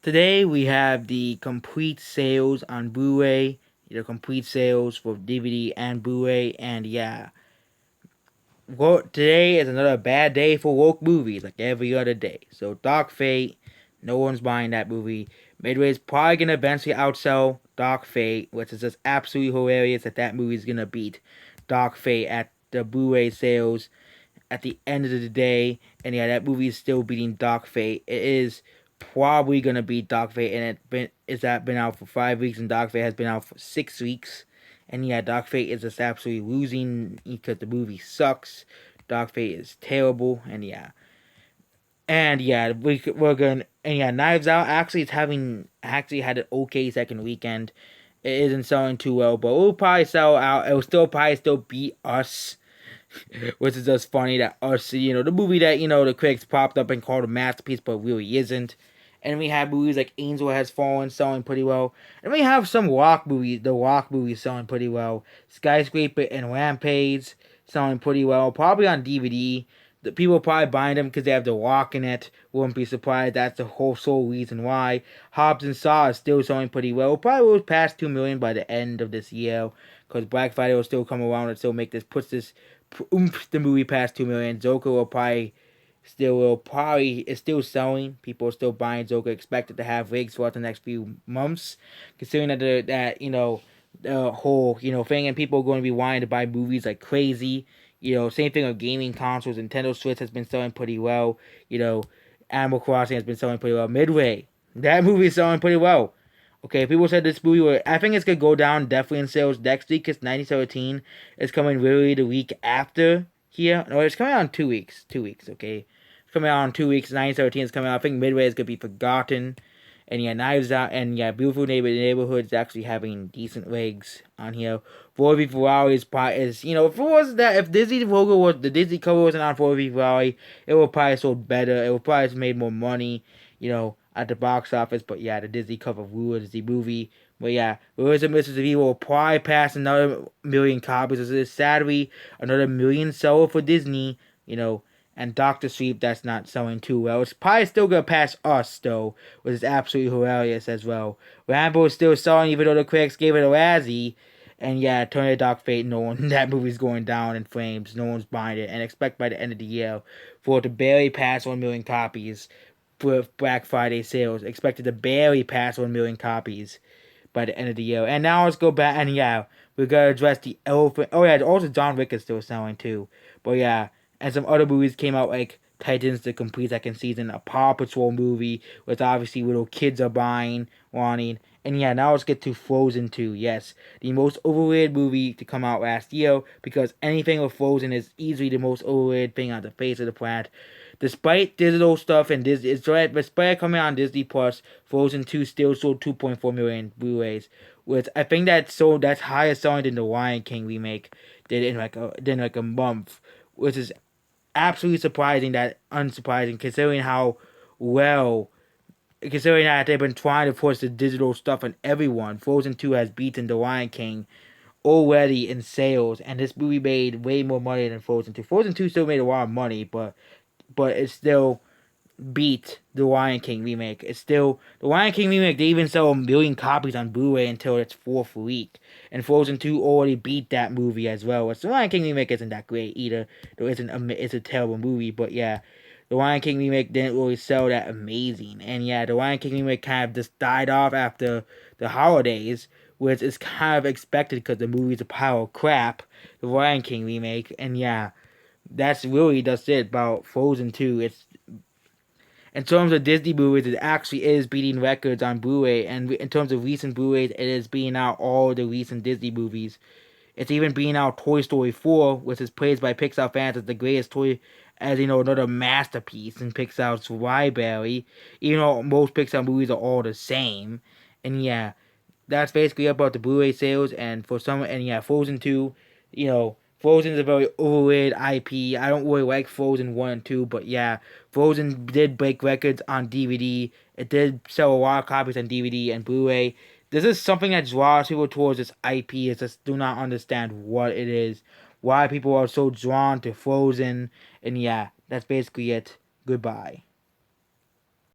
Today we have the complete sales on Blu-ray, complete sales for DVD and Blu-ray, and yeah, today is another bad day for woke movies, like every other day. So Dark Fate, no one's buying that movie. Midway's probably gonna eventually outsell Dark Fate, which is just absolutely hilarious that movie's gonna beat Dark Fate at the Blu-ray sales at the end of the day. And yeah, that movie is still beating Dark Fate. It is probably gonna beat Dark Fate, and been out for 5 weeks, and Dark Fate has been out for 6 weeks. And yeah, Dark Fate is just absolutely losing because the movie sucks. Dark Fate is terrible, and yeah, we're going. And yeah, Knives Out actually had an okay second weekend. It isn't selling too well, but we'll probably sell out. It will still beat Us, which is just funny that Us, the movie that the critics popped up and called a masterpiece, but really isn't. And we have movies like Angel Has Fallen selling pretty well, and we have some Rock movies. The Rock movies selling pretty well. Skyscraper and Rampage selling pretty well, probably on DVD. The people probably buying them because they have The Rock in it. Wouldn't be surprised. That's the whole sole reason why. Hobbs and Shaw is still selling pretty well. Probably will pass 2 million by the end of this year, because Black Friday will still come around and still puts this the movie past 2 million. Joker will probably is still selling. People are still buying Joker. Expected to have rigs for the next few months, considering the whole thing, and people are going to be wanting to buy movies like crazy. Same thing with gaming consoles. Nintendo Switch has been selling pretty well. Animal Crossing has been selling pretty well. Midway, that movie is selling pretty well. Okay, people said this movie I think it's gonna go down definitely in sales next week, because 1917 is coming really the week after here. No, it's coming out in 2 weeks. 2 weeks, okay? It's coming out in 2 weeks. 1917 is coming out. I think Midway is gonna be forgotten. And yeah, Knives Out and yeah, Beautiful Neighborhood is actually having decent legs on here. Ford v Ferrari is if Disney logo was the Disney cover wasn't on Ford v Ferrari, it would probably sold better. It would probably have made more money, at the box office. But yeah, the Disney cover ruins the movie. But yeah, Lewis and Mrs. Evil will probably pass another million copies. This is sadly another million seller for Disney. And Doctor Sleep, that's not selling too well. It's probably still gonna pass Us though, which is absolutely hilarious as well. Rambo is still selling, even though the critics gave it a Razzie. And yeah, Turn Dark Fate, no one that movie's going down in flames. No one's buying it, and expect by the end of the year for it to barely pass 1 million copies for Black Friday sales. Expected to barely pass 1 million copies by the end of the year. And now let's go back, and yeah, we're gonna address the elephant. Oh yeah, also John Wick is still selling too. But yeah, and some other movies came out like Titans, the complete second season, a Paw Patrol movie, which obviously little kids are wanting. And yeah, now let's get to Frozen 2. Yes, the most overrated movie to come out last year, because anything with Frozen is easily the most overrated thing on the face of the planet. Despite digital stuff and despite coming on Disney Plus, Frozen 2 still sold 2.4 million Blu-rays, which I think that's higher selling than the Lion King remake did in like a month, which is absolutely unsurprising considering how well, considering that they've been trying to push the digital stuff on everyone. Frozen 2 has beaten The Lion King already in sales, and this movie made way more money than Frozen 2. Frozen 2 still made a lot of money, but it still beat the Lion King remake. It's still the Lion King remake. They even sell 1 million copies on Blu-ray until its fourth week, and Frozen 2 already beat that movie as well. Which the Lion King remake isn't that great either. Though it's a terrible movie, but yeah. The Lion King remake didn't really sell that amazing. And yeah, the Lion King remake kind of just died off after the holidays, which is kind of expected because the movie's a pile of crap, the Lion King remake. And yeah, that's really just it about Frozen 2. It's in terms of Disney movies, it actually is beating records on Blu-ray, and in terms of recent Blu-rays, it is beating out all the recent Disney movies. It's even beating out Toy Story 4, which is praised by Pixar fans as the greatest another masterpiece in Pixar's library. Even though most Pixar movies are all the same, and yeah, that's basically about the Blu-ray sales. And yeah, Frozen 2, Frozen is a very overrated IP. I don't really like Frozen 1 and 2, but yeah, Frozen did break records on DVD. It did sell a lot of copies on DVD and Blu-ray. This is something that draws people towards this IP. I just do not understand what it is, why people are so drawn to Frozen, and yeah, that's basically it. Goodbye.